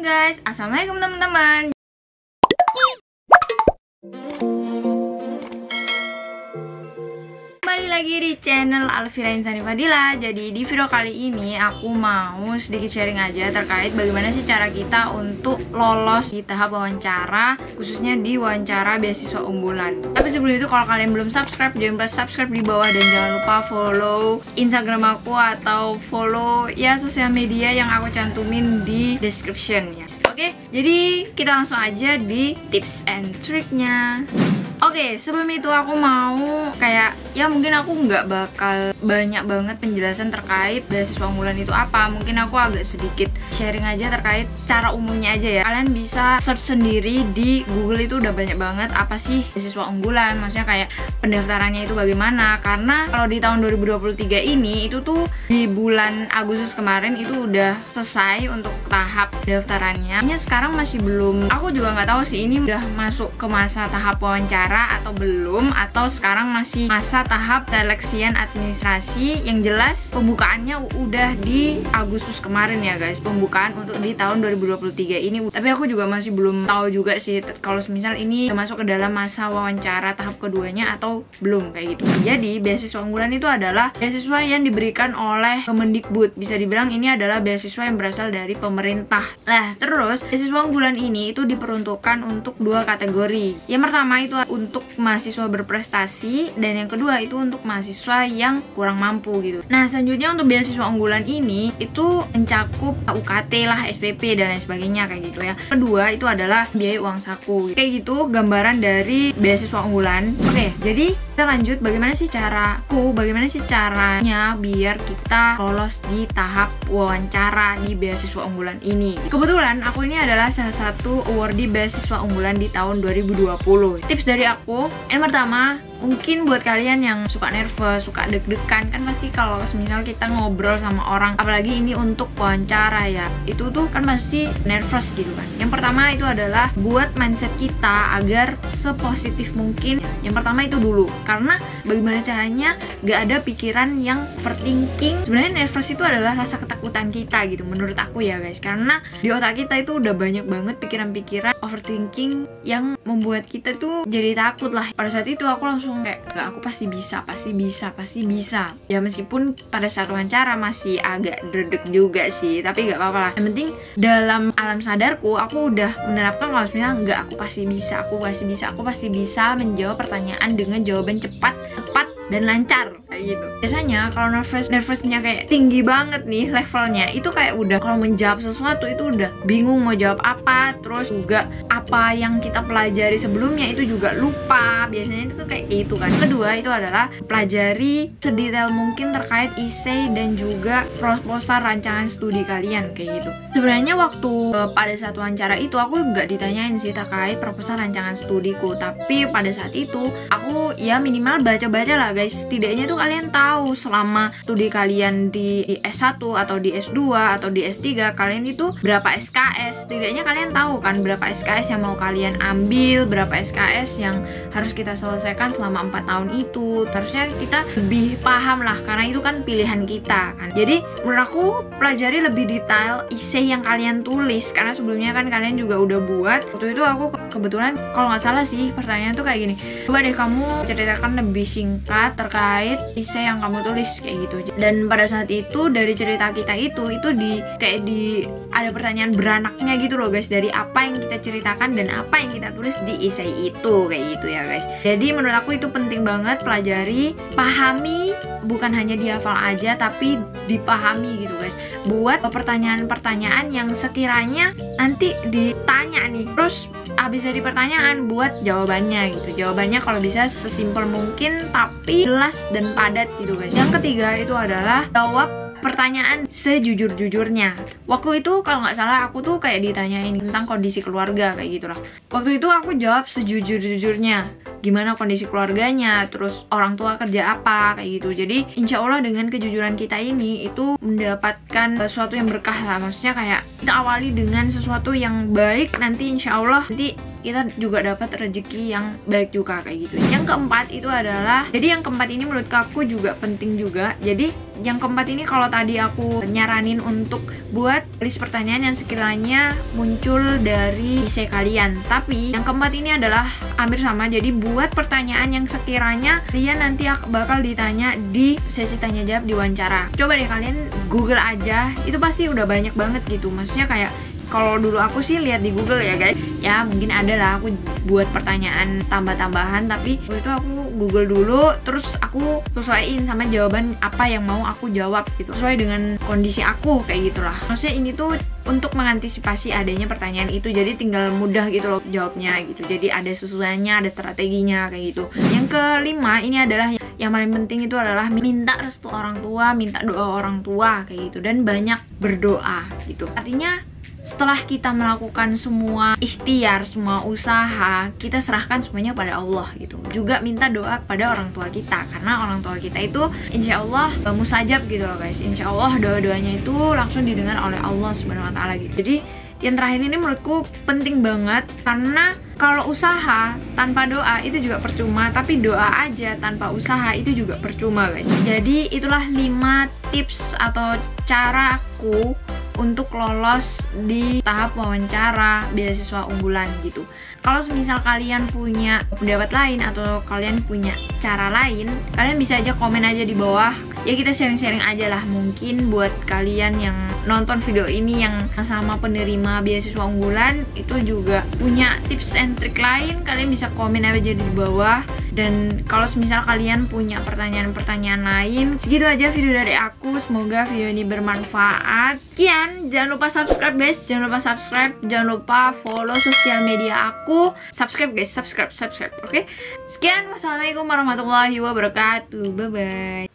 guys, assalamualaikum teman-teman. Kembali lagi di channel Alfira Insani Fadila. Jadi di video kali ini aku mau sedikit sharing aja terkait bagaimana sih cara kita untuk lolos di tahap wawancara, khususnya di wawancara beasiswa unggulan. Tapi sebelum itu, kalau kalian belum subscribe, jangan lupa subscribe di bawah dan jangan lupa follow Instagram aku atau follow ya sosial media yang aku cantumin di description ya. Oke, jadi kita langsung aja di tips and triknya. Oke, sebelum itu aku mau kayak ya mungkin aku nggak bakal banyak banget penjelasan terkait beasiswa unggulan itu apa. Mungkin aku agak sedikit sharing aja terkait secara umumnya aja ya. Kalian bisa search sendiri di Google, itu udah banyak banget apa sih beasiswa unggulan. Maksudnya kayak pendaftarannya itu bagaimana. Karena kalau di tahun 2023 ini itu tuh di bulan Agustus kemarin itu udah selesai untuk tahap pendaftarannya. Hanya sekarang masih belum. Aku juga nggak tahu sih ini udah masuk ke masa tahap wawancara atau belum, atau sekarang masih masa tahap seleksian administrasi. Yang jelas pembukaannya udah di Agustus kemarin ya guys, pembukaan untuk di tahun 2023 ini. Tapi aku juga masih belum tahu juga sih kalau misal ini udah masuk ke dalam masa wawancara tahap keduanya atau belum kayak gitu. Jadi beasiswa unggulan itu adalah beasiswa yang diberikan oleh Kemendikbud. Bisa dibilang ini adalah beasiswa yang berasal dari pemerintah. Nah terus beasiswa unggulan ini itu diperuntukkan untuk dua kategori. Yang pertama itu untuk mahasiswa berprestasi, dan yang kedua itu untuk mahasiswa yang kurang mampu gitu. Nah selanjutnya untuk beasiswa unggulan ini itu mencakup UKT lah, SPP dan lain sebagainya kayak gitu ya. Kedua itu adalah biaya uang saku. Kayak gitu gambaran dari beasiswa unggulan. Oke, jadi kita lanjut bagaimana sih caranya biar kita lolos di tahap wawancara di beasiswa unggulan ini. Kebetulan aku ini adalah salah satu awardee beasiswa unggulan di tahun 2020. Tips dari aku, yang pertama, mungkin buat kalian yang suka nervous, suka deg-degan, kan pasti kalau misal kita ngobrol sama orang, apalagi ini untuk wawancara ya, itu tuh kan pasti nervous gitu kan. Yang pertama itu adalah buat mindset kita agar sepositif mungkin. Yang pertama itu dulu, karena bagaimana caranya gak ada pikiran yang overthinking. Sebenarnya nervous itu adalah rasa ketakutan kita gitu menurut aku ya guys, karena di otak kita itu udah banyak banget pikiran-pikiran overthinking yang membuat kita tuh jadi takut lah. Pada saat itu aku langsung kayak, gak, aku pasti bisa ya, meskipun pada saat wawancara masih agak dredeg juga sih, tapi gak apa-apa lah. Yang penting dalam alam sadarku aku udah menerapkan kalau misalnya enggak, aku pasti bisa menjawab pertanyaan dengan jawaban cepat, tepat, dan lancar kayak gitu. Biasanya kalau nervousnya kayak tinggi banget nih levelnya, itu kayak udah kalau menjawab sesuatu itu udah bingung mau jawab apa, terus juga apa yang kita pelajari sebelumnya itu juga lupa. Biasanya itu kayak gitu kan. Kedua itu adalah pelajari sedetail mungkin terkait essay dan juga proposal rancangan studi kalian kayak gitu. Sebenarnya waktu pada saat wawancara itu aku nggak ditanyain sih terkait proposal rancangan studiku, tapi pada saat itu aku ya minimal baca-baca lah guys. Setidaknya tuh kalian tahu selama studi kalian di S1 atau di S2 atau di S3 kalian itu berapa SKS. Setidaknya kalian tahu kan berapa SKS yang mau kalian ambil, berapa SKS yang harus kita selesaikan selama 4 tahun itu. Harusnya kita lebih paham lah, karena itu kan pilihan kita kan. Jadi menurut aku pelajari lebih detail essay yang kalian tulis, karena sebelumnya kan kalian juga udah buat. Waktu itu aku kebetulan kalau nggak salah sih pertanyaan tuh kayak gini, coba deh kamu ceritakan lebih singkat terkait essay yang kamu tulis kayak gitu. Dan pada saat itu dari cerita kita itu ada pertanyaan beranaknya gitu loh guys, dari apa yang kita ceritakan dan apa yang kita tulis di essay itu kayak gitu ya guys. Jadi menurut aku itu penting banget, pelajari, pahami, bukan hanya dihafal aja tapi dipahami gitu guys. Buat pertanyaan-pertanyaan yang sekiranya nanti ditanya nih, terus habis dari pertanyaan buat jawabannya gitu. Jawabannya kalau bisa sesimpel mungkin tapi jelas dan padat gitu guys. Yang ketiga itu adalah jawab pertanyaan sejujur-jujurnya. Waktu itu kalau nggak salah aku tuh kayak ditanyain tentang kondisi keluarga kayak gitulah. Waktu itu aku jawab sejujur-jujurnya, gimana kondisi keluarganya, terus orang tua kerja apa kayak gitu. Jadi insya Allah dengan kejujuran kita ini itu mendapatkan sesuatu yang berkah lah. Maksudnya kayak kita awali dengan sesuatu yang baik, nanti insya Allah nanti kita juga dapat rezeki yang baik juga kayak gitu. Yang keempat itu adalah, jadi yang keempat ini menurut aku juga penting juga. Jadi yang keempat ini kalau tadi aku nyaranin untuk buat list pertanyaan yang sekiranya muncul dari isi kalian, tapi yang keempat ini adalah hampir sama. Jadi buat pertanyaan yang sekiranya kalian nanti bakal ditanya di sesi tanya jawab di wawancara. Coba deh kalian Google aja, itu pasti udah banyak banget gitu. Maksudnya kayak kalau dulu aku sih lihat di Google ya guys, ya mungkin ada lah aku buat pertanyaan tambah-tambahan, tapi waktu itu aku Google dulu, terus aku sesuaiin sama jawaban apa yang mau aku jawab gitu, sesuai dengan kondisi aku kayak gitulah. Maksudnya ini tuh untuk mengantisipasi adanya pertanyaan itu, jadi tinggal mudah gitu loh jawabnya gitu. Jadi ada susunannya, ada strateginya kayak gitu. Yang kelima ini adalah yang paling penting, itu adalah minta restu orang tua, minta doa orang tua kayak gitu, dan banyak berdoa gitu. Artinya setelah kita melakukan semua ikhtiar, semua usaha, kita serahkan semuanya pada Allah gitu. Juga minta doa kepada orang tua kita, karena orang tua kita itu insya Allah mustajab gitu loh guys. Insya Allah doa-doanya itu langsung didengar oleh Allah Subhanahu wa Ta'ala gitu. Jadi yang terakhir ini menurutku penting banget, karena kalau usaha tanpa doa itu juga percuma, tapi doa aja tanpa usaha itu juga percuma guys. Jadi itulah 5 tips atau cara aku untuk lolos di tahap wawancara beasiswa unggulan gitu. Kalau misal kalian punya pendapat lain atau kalian punya cara lain, kalian bisa aja komen aja di bawah. Ya kita sharing-sharing aja lah. Mungkin buat kalian yang nonton video ini yang sama penerima beasiswa unggulan itu juga punya tips and trick lain, kalian bisa komen aja di bawah. Dan kalau misal kalian punya pertanyaan-pertanyaan lain, segitu aja video dari aku. Semoga video ini bermanfaat. Sekian, jangan lupa subscribe guys, jangan lupa subscribe, jangan lupa follow sosial media aku. Subscribe guys, subscribe, oke? Sekian, wassalamualaikum warahmatullahi wabarakatuh. Bye bye.